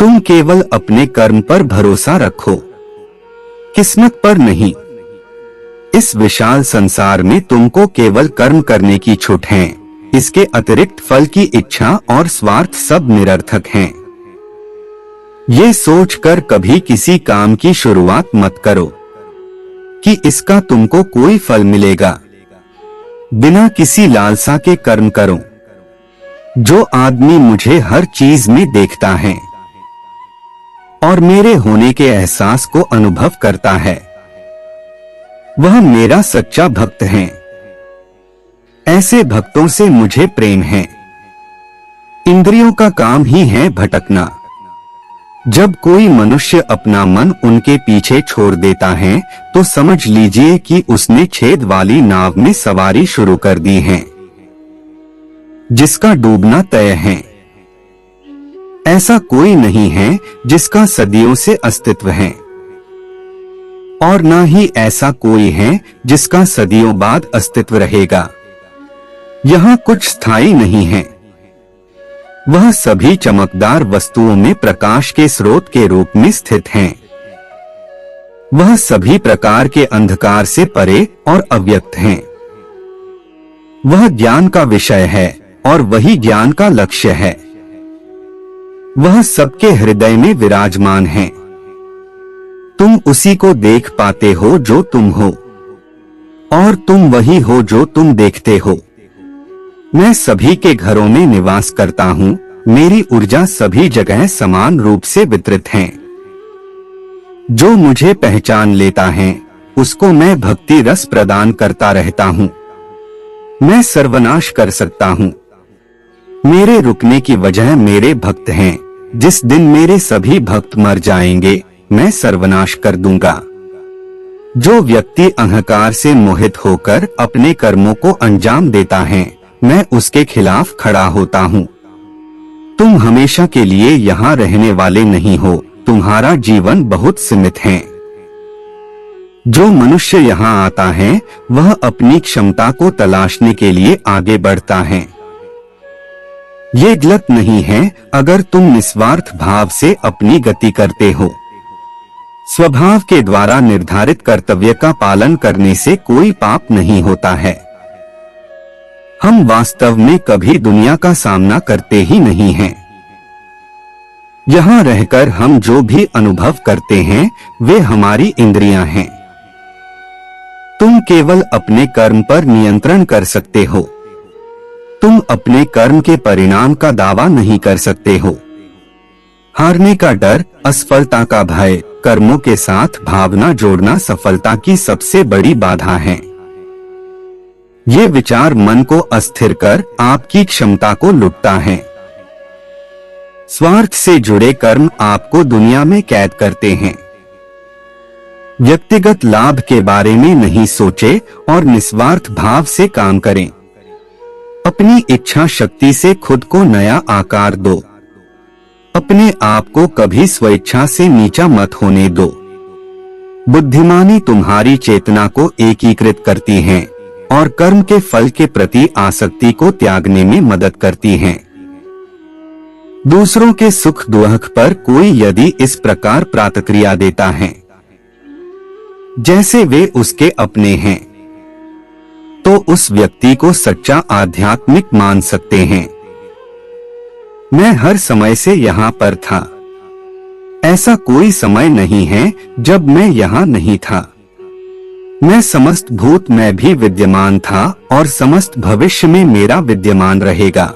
तुम केवल अपने कर्म पर भरोसा रखो, किस्मत पर नहीं। इस विशाल संसार में तुमको केवल कर्म करने की छूट है। इसके अतिरिक्त फल की इच्छा और स्वार्थ सब निरर्थक हैं। ये सोचकर कभी किसी काम की शुरुआत मत करो कि इसका तुमको कोई फल मिलेगा। बिना किसी लालसा के कर्म करो। जो आदमी मुझे हर चीज में देखता है और मेरे होने के एहसास को अनुभव करता है, वह मेरा सच्चा भक्त है। ऐसे भक्तों से मुझे प्रेम है। इंद्रियों का काम ही है भटकना। जब कोई मनुष्य अपना मन उनके पीछे छोड़ देता है तो समझ लीजिए कि उसने छेद वाली नाव में सवारी शुरू कर दी है, जिसका डूबना तय है। ऐसा कोई नहीं है जिसका सदियों से अस्तित्व है, और ना ही ऐसा कोई है जिसका सदियों बाद अस्तित्व रहेगा। यहाँ कुछ स्थायी नहीं है। वह सभी चमकदार वस्तुओं में प्रकाश के स्रोत के रूप में स्थित हैं। वह सभी प्रकार के अंधकार से परे और अव्यक्त हैं। वह ज्ञान का विषय है और वही ज्ञान का लक्ष्य है। वह सबके हृदय में विराजमान है। तुम उसी को देख पाते हो जो तुम हो, और तुम वही हो जो तुम देखते हो। मैं सभी के घरों में निवास करता हूँ। मेरी ऊर्जा सभी जगह समान रूप से वितरित है। जो मुझे पहचान लेता है उसको मैं भक्ति रस प्रदान करता रहता हूँ। मैं सर्वनाश कर सकता हूँ। मेरे रुकने की वजह मेरे भक्त हैं। जिस दिन मेरे सभी भक्त मर जाएंगे मैं सर्वनाश कर दूंगा। जो व्यक्ति अहंकार से मोहित होकर अपने कर्मों को अंजाम देता है, मैं उसके खिलाफ खड़ा होता हूँ। तुम हमेशा के लिए यहाँ रहने वाले नहीं हो। तुम्हारा जीवन बहुत सीमित है। जो मनुष्य यहाँ आता है वह अपनी क्षमता को तलाशने के लिए आगे बढ़ता है। ये गलत नहीं है अगर तुम निस्वार्थ भाव से अपनी गति करते हो। स्वभाव के द्वारा निर्धारित कर्तव्य का पालन करने से कोई पाप नहीं होता है। हम वास्तव में कभी दुनिया का सामना करते ही नहीं हैं। यहाँ रहकर हम जो भी अनुभव करते हैं वे हमारी इंद्रियां हैं। तुम केवल अपने कर्म पर नियंत्रण कर सकते हो। तुम अपने कर्म के परिणाम का दावा नहीं कर सकते हो। हारने का डर, असफलता का भय, कर्मों के साथ भावना जोड़ना सफलता की सबसे बड़ी बाधा है। ये विचार मन को अस्थिर कर आपकी क्षमता को लुटता है। स्वार्थ से जुड़े कर्म आपको दुनिया में कैद करते हैं। व्यक्तिगत लाभ के बारे में नहीं सोचे और निस्वार्थ भाव से काम करें। अपनी इच्छा शक्ति से खुद को नया आकार दो। अपने आप को कभी स्वेच्छा से नीचा मत होने दो। बुद्धिमानी तुम्हारी चेतना को एकीकृत करती है और कर्म के फल के प्रति आसक्ति को त्यागने में मदद करती है। दूसरों के सुख दुख पर कोई यदि इस प्रकार प्रतिक्रिया देता है जैसे वे उसके अपने हैं, तो उस व्यक्ति को सच्चा आध्यात्मिक मान सकते हैं। मैं हर समय से यहाँ पर था। ऐसा कोई समय नहीं है जब मैं यहाँ नहीं था। मैं समस्त भूत में भी विद्यमान था और समस्त भविष्य में मेरा विद्यमान रहेगा।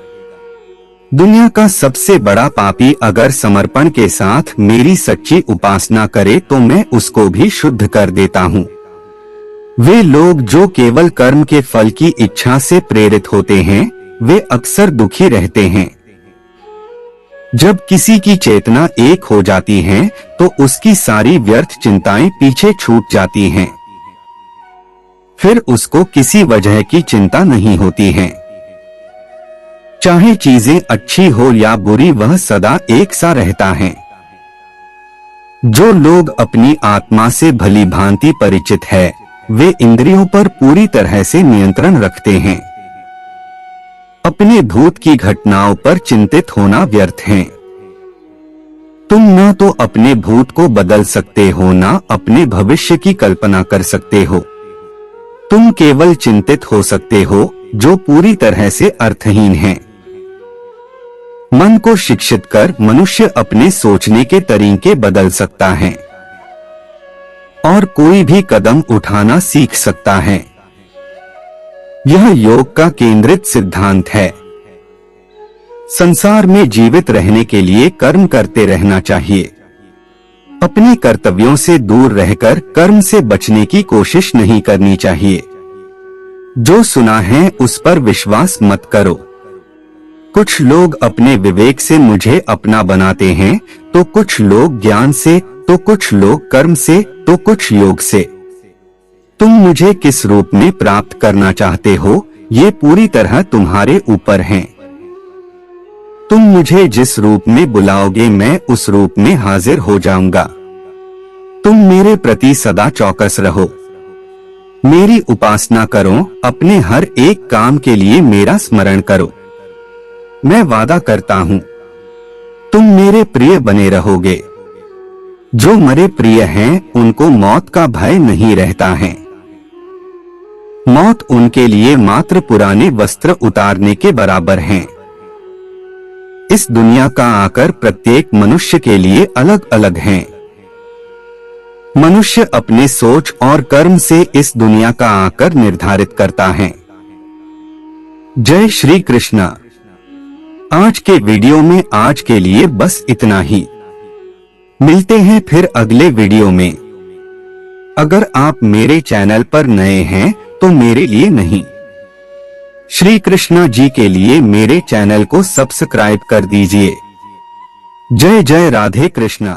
दुनिया का सबसे बड़ा पापी अगर समर्पण के साथ मेरी सच्ची उपासना करे तो मैं उसको भी शुद्ध कर देता हूँ। वे लोग जो केवल कर्म के फल की इच्छा से प्रेरित होते हैं वे अक्सर दुखी रहते हैं। जब किसी की चेतना एक हो जाती है तो उसकी सारी व्यर्थ चिंताएं पीछे छूट जाती हैं। फिर उसको किसी वजह की चिंता नहीं होती है। चाहे चीजें अच्छी हो या बुरी, वह सदा एक सा रहता है। जो लोग अपनी आत्मा से भली भांति परिचित है वे इंद्रियों पर पूरी तरह से नियंत्रण रखते हैं। अपने भूत की घटनाओं पर चिंतित होना व्यर्थ है। तुम ना तो अपने भूत को बदल सकते हो, ना अपने भविष्य की कल्पना कर सकते हो। तुम केवल चिंतित हो सकते हो, जो पूरी तरह से अर्थहीन है। मन को शिक्षित कर मनुष्य अपने सोचने के तरीके बदल सकता है और कोई भी कदम उठाना सीख सकता है। यह योग का केंद्रित सिद्धांत है। संसार में जीवित रहने के लिए कर्म करते रहना चाहिए। अपने कर्तव्यों से दूर रहकर कर्म से बचने की कोशिश नहीं करनी चाहिए। जो सुना है उस पर विश्वास मत करो। कुछ लोग अपने विवेक से मुझे अपना बनाते हैं, तो कुछ लोग ज्ञान से, तो कुछ लोग कर्म से, तो कुछ योग से। तुम मुझे किस रूप में प्राप्त करना चाहते हो, ये पूरी तरह तुम्हारे ऊपर है। तुम मुझे जिस रूप में बुलाओगे मैं उस रूप में हाजिर हो जाऊंगा। तुम मेरे प्रति सदा चौकस रहो। मेरी उपासना करो, अपने हर एक काम के लिए मेरा स्मरण करो। मैं वादा करता हूं तुम मेरे प्रिय बने रहोगे। जो मेरे प्रिय हैं उनको मौत का भय नहीं रहता है। मौत उनके लिए मात्र पुराने वस्त्र उतारने के बराबर है। इस दुनिया का आकर प्रत्येक मनुष्य के लिए अलग अलग है। मनुष्य अपने सोच और कर्म से इस दुनिया का आकर निर्धारित करता है। जय श्री कृष्णा। आज के वीडियो में आज के लिए बस इतना ही। मिलते हैं फिर अगले वीडियो में। अगर आप मेरे चैनल पर नए हैं तो मेरे लिए नहीं, श्री कृष्णा जी के लिए मेरे चैनल को सब्सक्राइब कर दीजिए। जय जय राधे कृष्णा।